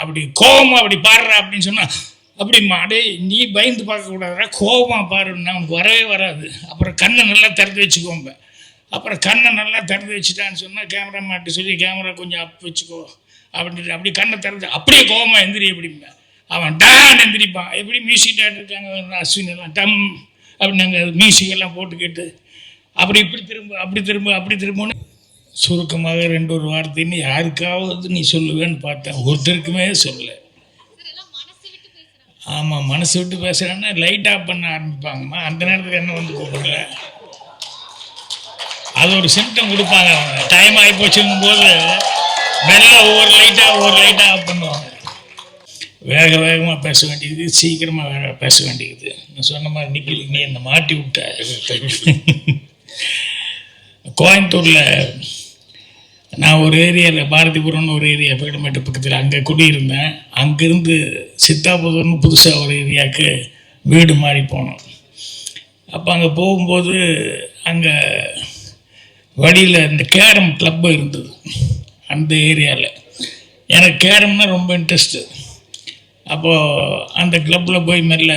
அப்படி கோபமாக அப்படி பாடுற அப்படின்னு சொன்னால் அப்படிம்மா அடே நீ பயந்து பார்க்கக்கூடாதுடா, கோபமாக பாருன்னா அவனுக்கு வரவே வராது. அப்புறம் கண்ணை நல்லா திறந்து வச்சுக்கோம்ப. அப்புறம் கண்ணை நல்லா திறந்து வச்சுட்டான்னு சொன்னால் கேமரா மாட்டு சொல்லி கேமரா கொஞ்சம் அப் வச்சுக்கோ அப்படின்ட்டு அப்படி கண்ணை திறந்து அப்படியே கோபமாக எந்திரி அப்படிம்பேன். அவன் டான் எந்திரிப்பான். எப்படி மியூசிக் டேரக்டர் இருக்காங்க அஸ்வின் எல்லாம் டம் அப்படி நாங்கள் மியூசிக் எல்லாம் போட்டு கேட்டு அப்படி இப்படி திரும்ப அப்படி திரும்ப அப்படி திரும்பன்னு சுருக்கமாக 2 வார்த்தைன்னு யாருக்காவது நீ சொல்லுவேன்னு பார்த்தேன். ஒருத்தருக்குமே சொல்லலை. ஆமாம், மனசு விட்டு பேசுகிறேன்னா லைட் ஆஃப் பண்ண ஆரம்பிப்பாங்கம்மா. அந்த நேரத்துக்கு என்ன வந்து கூப்பிடல, அது ஒரு சிம்டம் கொடுப்பாங்க. அவங்க டைம் ஆகி போச்சுங்கும் போது மெல்ல ஒவ்வொரு லைட்டாக ஆஃப் பண்ணுவாங்க. வேகமாக பேச வேண்டியது, சீக்கிரமாக பேச வேண்டியது. நான் சொன்ன மாதிரி நிக்கில் நீ என்னை மாட்டி விட்ட. கோயம்புத்தூரில் நான் ஒரு ஏரியாவில் பாரதிபுரம்னு ஒரு ஏரியா பீடமேட்டு பக்கத்தில் அங்கே குடியிருந்தேன். அங்கேருந்து சித்தாபுதூர்னு புதுசாக ஒரு ஏரியாவுக்கு வீடு மாறி போனோம். அப்போ அங்கே போகும்போது அங்கே வழியில் இந்த கேரம் கிளப்பு இருந்தது அந்த ஏரியாவில். எனக்கு கேரம்னா ரொம்ப இன்ட்ரெஸ்ட்டு. அப்போது அந்த கிளப்பில் போய் மெல்ல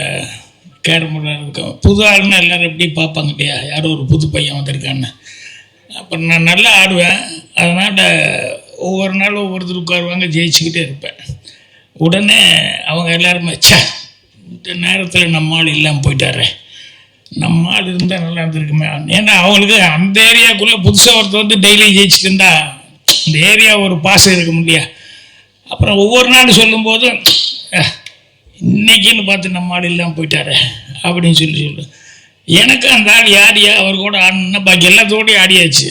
கேரம் இருக்கும். புது ஆளுன்னா எல்லோரும் எப்படி பார்ப்பாங்க இல்லையா, யாரோ ஒரு புது பையன் வந்திருக்கான்னு. அப்புறம் நான் நல்லா ஆடுவேன். அதனால் ஒவ்வொரு நாளும் ஒவ்வொருத்தர் உட்காருவாங்க, ஜெயிச்சுக்கிட்டே இருப்பேன். உடனே அவங்க எல்லாருமே இந்த நேரத்தில் நம்ம ஆள் இல்லாமல் போயிட்டாரு, நம்ம ஆள் இருந்தால் நல்லா இருந்திருக்குமே. ஏன்னா அவங்களுக்கு அந்த ஏரியாவுக்குள்ளே புதுசாக ஒருத்தர் வந்து டெய்லி ஜெயிச்சுட்டு இருந்தா இந்த ஏரியா ஒரு பாசம் இருக்க முடியா. அப்புறம் ஒவ்வொரு நாள் சொல்லும்போது இன்னைக்குன்னு பார்த்து நம்ம ஆள் இல்லாமல் போயிட்டாரு அப்படின்னு சொல்லு. எனக்கு அந்த ஆள் யாரியா அவர் கூட ஆடணுன்னா பாக்கி எல்லாத்தோடையும் ஆடியாச்சு.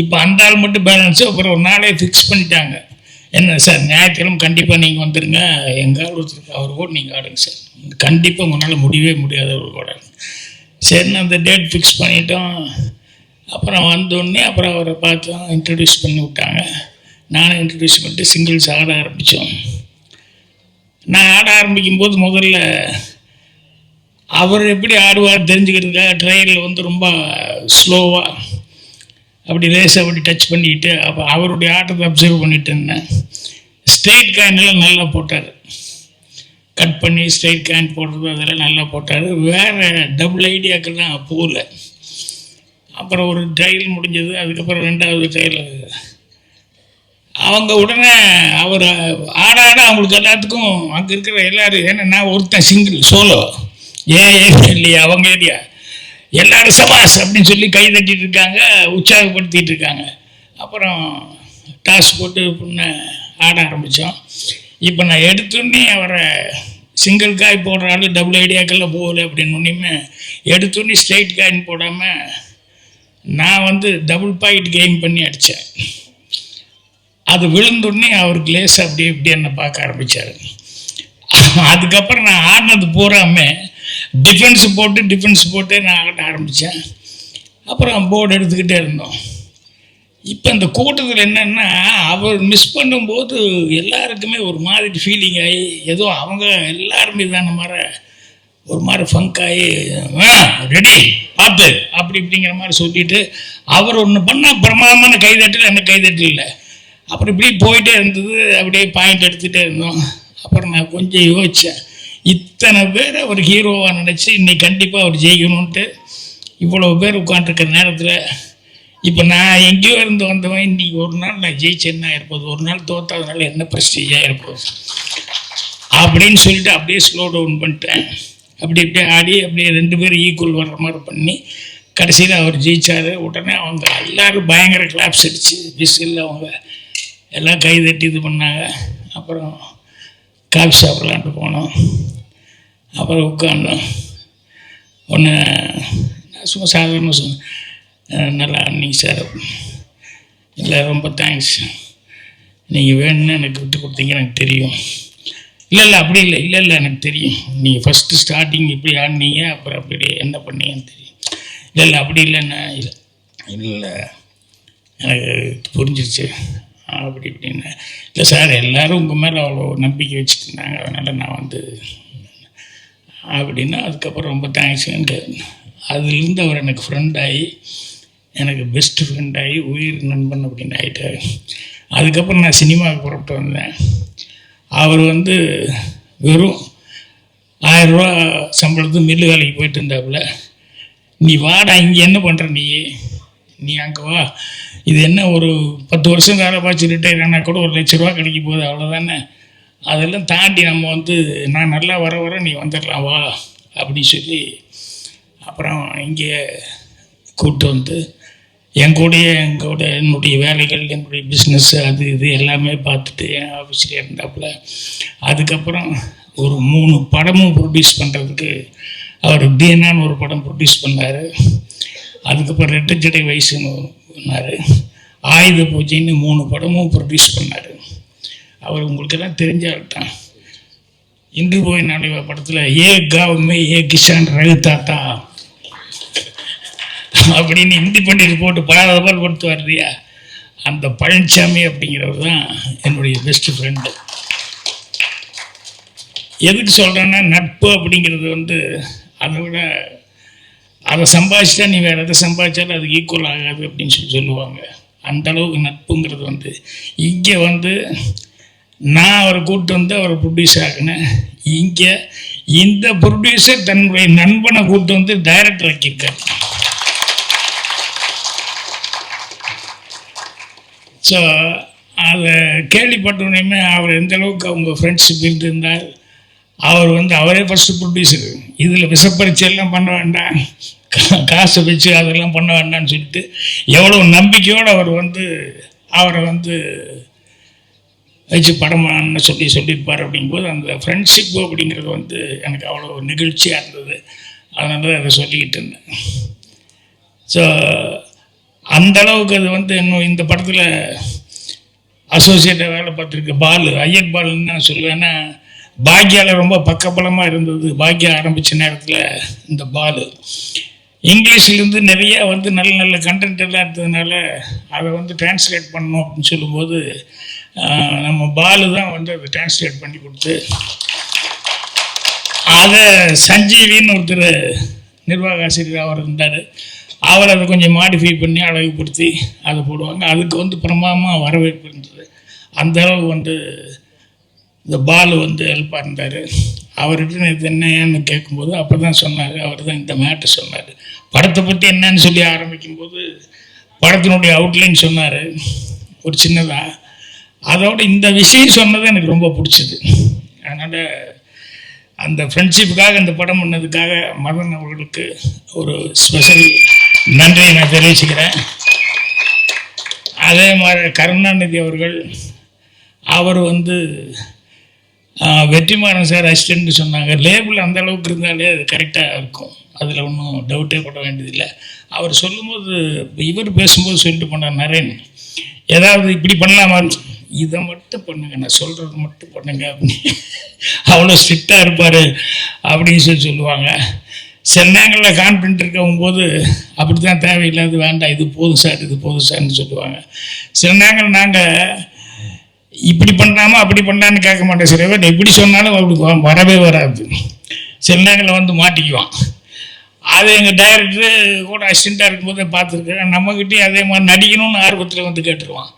இப்போ அந்த ஆள் மட்டும் பேலன்ஸு. அப்புறம் ஒரு நாளே ஃபிக்ஸ் பண்ணிட்டாங்க. என்ன சார் ஞாயிற்றுக்கிழமை கண்டிப்பாக நீங்கள் வந்துடுங்க, எங்கள் ஆள் ஒருத்தருக்கு அவர் கூட நீங்கள் ஆடுங்க சார், கண்டிப்பாக உங்களால் முடியவே முடியாது அவர் கூட. சரின்னு அந்த டேட் ஃபிக்ஸ் பண்ணிட்டோம். அப்புறம் வந்தோடனே அப்புறம் அவரை பார்த்தோம், இன்ட்ரடியூஸ் பண்ணி விட்டாங்க. நானும் இன்ட்ரடியூஸ் பண்ணிட்டு சிங்கிள்ஸ் ஆட ஆரம்பித்தோம். நான் ஆட ஆரம்பிக்கும்போது முதல்ல அவர் எப்படி ஆடுவார் தெரிஞ்சுக்கிறதுக்காக ட்ரையலில் வந்து ரொம்ப ஸ்லோவாக அப்படி லேசாக அப்படி டச் பண்ணிக்கிட்டு அப்போ அவருடைய ஆட்டத்தை அப்சர்வ் பண்ணிட்டு இருந்தேன். ஸ்ட்ரெயிட் காயினெல்லாம் நல்லா போட்டார், கட் பண்ணி ஸ்ட்ரெயிட் காயின் போடுறது அதெல்லாம் நல்லா போட்டார். வேறு டபுள் ஐடியாக்கெல்லாம் போகல. அப்புறம் ஒரு ட்ரையல் முடிஞ்சது. அதுக்கப்புறம் 2வது ட்ரையல் அவங்க உடனே அவர் ஆட அவங்களுக்கு எல்லாத்துக்கும் அங்கே இருக்கிற எல்லோரும், ஏன்னா நான் ஒருத்தன் சிங்கிள் சோலோ, ஏன் ஏரியா இல்லையா அவங்க ஏரியா, எல்லோரும் சபாஸ் அப்படின்னு சொல்லி கை தட்டிகிட்டு இருக்காங்க, உற்சாகப்படுத்திகிட்டு இருக்காங்க. அப்புறம் டாஸ் போட்டு பொண்ணை ஆட ஆரம்பித்தோம். இப்போ நான் எடுத்தோடனே அவரை சிங்கிள் காய் போடுற ஆள் டபுள் ஐடியாக்கெல்லாம் போகல அப்படின்னு ஒன்றுமே எடுத்தோடனே ஸ்ட்ரெயிட் காயின் போடாமல் நான் வந்து டபுள் பாயிண்ட் கெயின் பண்ணி அடித்தேன். அது விழுந்தோடனே அவருக்கு லேசாக அப்படி இப்படி என்னை பார்க்க ஆரம்பித்தார். அதுக்கப்புறம் நான் ஆடினது பூராமல் டிஃபென்ஸ் போட்டு நான் ஆட ஆரம்பித்தேன். அப்புறம் போர்டு எடுத்துக்கிட்டே இருந்தோம். இப்போ இந்த கூட்டத்தில் என்னென்னா அவர் மிஸ் பண்ணும்போது எல்லாருக்குமே ஒரு மாதிரி ஃபீலிங் ஆகி ஏதோ அவங்க எல்லாருமே தான மாதிரி ஒரு மாதிரி ஃபங்க் ஆகி ரெடி பார்த்து அப்படி இப்படிங்கிற மாதிரி சொல்லிவிட்டு அவர் ஒன்று பண்ணால் பிரமாதமான கைதட்டல், எனக்கு கைதட்டல் இல்லை. அப்புறம் இப்படி போயிட்டே இருந்தது. அப்படியே பாயிண்ட் எடுத்துகிட்டே இருந்தோம். அப்புறம் நான் கொஞ்சம் யோசித்தேன், இத்தனை பேர் அவர் ஹீரோவாக நினச்சி இன்னைக்கு கண்டிப்பாக அவர் ஜெயிக்கணுன்ட்டு இவ்வளோ பேர் உட்காந்துருக்கிற நேரத்தில் இப்போ நான் எங்கேயோ இருந்து வந்தவன் இன்றைக்கி ஒரு நாள் நான் ஜெயிச்சேன்னா இருப்பது, ஒரு நாள் தோற்றதுனால என்ன ப்ரெஸ்டீஜாக இருப்பது அப்படின்னு சொல்லிட்டு அப்படியே ஸ்லோ டவுன் பண்ணிட்டேன். அப்படியே ஆடி அப்படியே 2 பேரும் ஈக்குவல் வர்ற மாதிரி பண்ணி கடைசியில் அவர் ஜெயித்தார். உடனே அவங்க எல்லோரும் பயங்கர கிளாப்ஸ் அடிச்சு விசில் அவங்க எல்லாம் கை தட்டி இது பண்ணாங்க. அப்புறம் காஃபி சாப்பிட்லான்ட்டு போனோம். அப்புறம் உட்காந்தோம். ஒன்று நான் சும்மா சாதாரணமாக சொன்னேன், நல்லா ஆடினீங்க சார், இல்லை ரொம்ப தேங்க்ஸ், நீங்கள் வேணும்னு எனக்கு விட்டு கொடுத்தீங்க எனக்கு தெரியும். இல்லை அப்படி இல்லை எனக்கு தெரியும், நீங்கள் ஃபஸ்ட்டு ஸ்டார்டிங் இப்படி ஆடினீங்க அப்புறம் அப்படி என்ன பண்ணீங்கன்னு தெரியும். இல்லை அப்படி இல்லைன்னா இல்லை எனக்கு புரிஞ்சிருச்சு அப்படி இப்படின்னு. இல்லை சார் எல்லோரும் உங்கள் மேலே அவ்வளோ நம்பிக்கை வச்சுருந்தாங்க, அதனால் நான் வந்து அப்படின்னா அதுக்கப்புறம் ரொம்ப தேங்க்ஸுன்ட்டு அதுலேருந்து அவர் எனக்கு ஃப்ரெண்டாகி எனக்கு பெஸ்ட்டு ஃப்ரெண்டாகி உயிர் நண்பன் அப்படின்னு ஆகிட்டார். அதுக்கப்புறம் நான் சினிமாவுக்கு புறப்பட்டு வந்தேன். அவர் வந்து வெறும் 1000 ரூபா சம்பளத்துக்கு மில்லு வேலைக்கு போயிட்டு இருந்தாப்புல. நீ வாடா, இங்கே என்ன பண்ணுற நீ அங்கே வா, இது என்ன ஒரு 10 வருஷம் வேலை பார்த்து ரிட்டையர் ஆனால் கூட 1,00,000 ரூபா கிடைக்க போகுது, அவ்வளோதானே. அதெல்லாம் தாண்டி நம்ம வந்து நான் நல்லா வர நீ வந்துடலாம் வா அப்படின்னு சொல்லி அப்புறம் இங்கே கூப்பிட்டு வந்து எங்கூட என்னுடைய வேலைகள், என்னுடைய பிஸ்னஸ், அது இது எல்லாமே பார்த்துட்டு என் ஆஃபீஸ்லேயே இருந்தாப்புல. அதுக்கப்புறம் ஒரு 3 படமும் ப்ரொடியூஸ் பண்ணுறதுக்கு அவர் தீனான்னு ஒரு படம் ப்ரொடியூஸ் பண்ணார். அதுக்கப்புறம் ரெட்டச்சடை வயசுன்னு பண்ணார். ஆயுத பூஜைன்னு 3 படமும் ப்ரொடியூஸ் பண்ணார். அவர் உங்களுக்கெல்லாம் தெரிஞ்சால்தான். இன்று போய் நாளைய படத்தில் ஏ காவுமே ஏ கிஷான் ரகு தாத்தா அப்படின்னு ஹிந்தி பண்ணிட்டு போட்டு பால் கொடுத்து வர்றியா, அந்த பழனிசாமி அப்படிங்கிறவர் தான் என்னுடைய பெஸ்ட் ஃப்ரெண்டு. எதுக்கு சொல்கிறேன்னா, நட்பு அப்படிங்கிறது வந்து அதை விட அதை சம்பாதிச்சா நீ வேறு எதை சம்பாதிச்சாலும் அது ஈக்குவல் ஆகாது அப்படின்னு சொல்லுவாங்க. அந்த அளவுக்கு நட்புங்கிறது வந்து இங்கே வந்து நான் அவரை கூப்பிட்டு வந்து அவரை ப்ரொடியூஸ் ஆகினேன். இங்கே இந்த ப்ரொடியூசர் தன்னுடைய நண்பனை கூப்பிட்டு வந்து டைரக்டர் ஆக்கியிருக்கார். ஸோ அதை கேள்விப்பட்டோன்னே அவர் எந்த அளவுக்கு அவங்க ஃப்ரெண்ட்ஷிப் இருந்தால், அவர் வந்து அவரே ஃபஸ்ட்டு ப்ரொடியூசர், இதில் விஷப்பரிச்சையெல்லாம் பண்ண வேண்டாம், காசை வச்சு அதெல்லாம் பண்ண வேண்டாம்னு சொல்லிட்டு எவ்வளோ நம்பிக்கையோடு அவர் வந்து அவரை வந்து வச்சு படமான்னு சொல்லியிருப்பார். அப்படிங்கும்போது அந்த ஃப்ரெண்ட்ஷிப்பு அப்படிங்கிறது வந்து எனக்கு அவ்வளோ நிகழ்ச்சியாக இருந்தது. அதனால தான் அதை சொல்லிக்கிட்டு இருந்தேன். ஸோ அந்த அளவுக்கு அது வந்து இன்னும் இந்த படத்தில் அசோசியேட்டாக வேலை பார்த்துருக்கு பாலு, ஐயர் பாலுன்னு நான் சொல்லுவேன். ஏன்னா பாக்யாவில் ரொம்ப பக்கபலமாக இருந்தது. பாக்யா ஆரம்பித்த நேரத்தில் இந்த பாலு இங்கிலீஷ்லேருந்து நிறைய வந்து நல்ல நல்ல கண்டென்ட் எல்லாம் இருந்ததுனால அதை வந்து டிரான்ஸ்லேட் பண்ணணும் அப்படின்னு சொல்லும்போது நம்ம பாலு தான் வந்து அதை டிரான்ஸ்லேட் பண்ணி கொடுத்து, அதை சஞ்சீவின்னு ஒருத்தர் நிர்வாக ஆசிரியர் அவர் இருந்தார். அவர் அதை கொஞ்சம் மாடிஃபை பண்ணி அழகுப்படுத்தி அதை போடுவாங்க. அதுக்கு வந்து பிரமாதமாக வரவேற்பு இருந்தது. அந்த அளவு வந்து இந்த பாலு வந்து ஹெல்ப்பாக இருந்தார். அவர்கிட்ட இது என்னன்னு கேட்கும்போது அப்போ தான் சொன்னார், அவர் தான் இந்த மேட்டை சொன்னார். படத்தை பற்றி என்னன்னு சொல்லி ஆரம்பிக்கும்போது படத்தினுடைய அவுட்லைன் சொன்னார் ஒரு சின்னதாக. அதோட இந்த விஷயம் சொன்னது எனக்கு ரொம்ப பிடிச்சிது. அதனால் அந்த ஃப்ரெண்ட்ஷிப்புக்காக இந்த படம் பண்ணதுக்காக மதன் அவர்களுக்கு ஒரு ஸ்பெஷல் நன்றியை நான் தெரிவிச்சுக்கிறேன். அதே மாதிரி கருணாநிதி அவர்கள், அவர் வந்து வெற்றிமாறன் சார் அசிஸ்டன்ட்னு சொன்னாங்க. லேபிள் அந்த அளவுக்கு இருந்தாலே அது கரெக்டாக இருக்கும், அதில் ஒன்றும் டவுட்டே பட வேண்டியதில்லை. அவர் சொல்லும்போது இவர் பேசும்போது சொல்லிட்டு போனார் நரேன், ஏதாவது இப்படி பண்ணலாமா, இதை மட்டும் பண்ணுங்க, நான் சொல்கிறது மட்டும் பண்ணுங்க அப்படின்னு அவ்வளோ ஸ்ட்ரிக்டாக இருப்பார் அப்படின்னு சொல்லுவாங்க. சில நேரங்களில் கான்ஃபிடென்ட் இருக்கவும் போது அப்படி தான் தேவையில்லாது வேண்டாம், இது போதும் சார் இது போதும் சார்னு சொல்லுவாங்க. சில நேரங்கள் நாங்கள் இப்படி பண்ணாமல் அப்படி பண்ணான்னு கேட்க மாட்டோம். சில பேர் எப்படி சொன்னாலும் அப்படி வரவே வராது. சில நேரங்களில் வந்து மாட்டிக்குவான். அது எங்கள் டைரக்டரு கூட அசிஸ்டண்ட்டாக இருக்கும்போதே பார்த்துருக்கேன். நம்மக்கிட்டே அதே மாதிரி நடிக்கணும்னு ஆர்வத்தில் வந்து கேட்டுருவான்.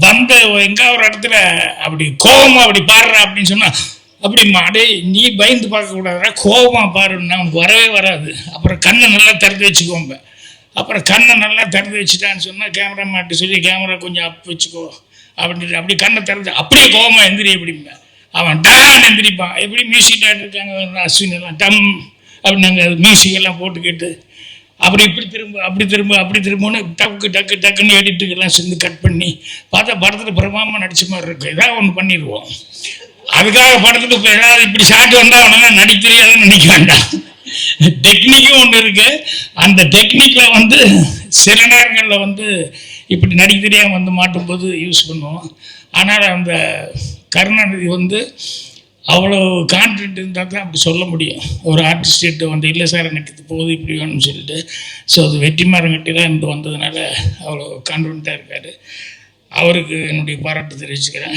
வந்து எங்கே ஒரு இடத்துல அப்படி கோபமாக அப்படி பாடுறா அப்படின்னு சொன்னால், அப்படிம்மா அடே நீ பயந்து பார்க்கக்கூடாதா, கோபமாக பாருன்னா அவனுக்கு வரவே வராது. அப்புறம் கண்ணை நல்லா திறந்து வச்சுக்கோங்க. அப்புறம் கண்ணை நல்லா திறந்து வச்சுட்டான்னு சொன்னால் கேமரா மாட்டி சொல்லி கேமரா கொஞ்சம் அப் வச்சுக்கோ அப்படின்ட்டு அப்படி கண்ணை திறந்து அப்படியே கோபமாக எந்திரி எப்படிங்க அவன் டான் எந்திரிப்பான். எப்படி மியூசிக் டேரக்டர் இருக்காங்க அஸ்வின் எல்லாம் டம் அப்படி நாங்கள் மியூசிக் எல்லாம் போட்டு கேட்டு அப்படி இப்படி திரும்ப அப்படி திரும்ப அப்படி திரும்பன்னு டக்குன்னு எடிட்டுக்கெல்லாம் சேர்ந்து கட் பண்ணி பார்த்தா படத்தில் பிரமாதமாக நடிச்ச மாதிரி இருக்கும். ஏதாவது ஒன்று பண்ணிடுவோம். அதுக்காக படத்துக்கு இப்போ ஏதாவது இப்படி ஷாட் வந்தால் அவனா நடிக்க தெரியாதுன்னு நினைக்க வேண்டாம். டெக்னிக்கும் ஒன்று இருக்குது. அந்த டெக்னிக்கில் வந்து சில நேரங்களில் வந்து இப்படி நடிக்க தெரியாமல் வந்து மாட்டும்போது யூஸ் பண்ணுவோம். ஆனால் அந்த கருணாநிதி வந்து அவ்வளோ கான்ஃபிடென்ட் இருந்தால் தான் அப்படி சொல்ல முடியும். ஒரு ஆர்டிஸ்ட்டு வந்து இல்லை சார் எனக்கு இது போகுது இப்படி வேணும்னு சொல்லிட்டு. ஸோ அது வெற்றிமாறன்கிட்ட தான் இருந்து வந்ததுனால அவ்வளோ கான்ஃபிடென்ட்டாக இருக்கார். அவருக்கு என்னுடைய பாராட்டு தெரிவிச்சுக்கிறேன்.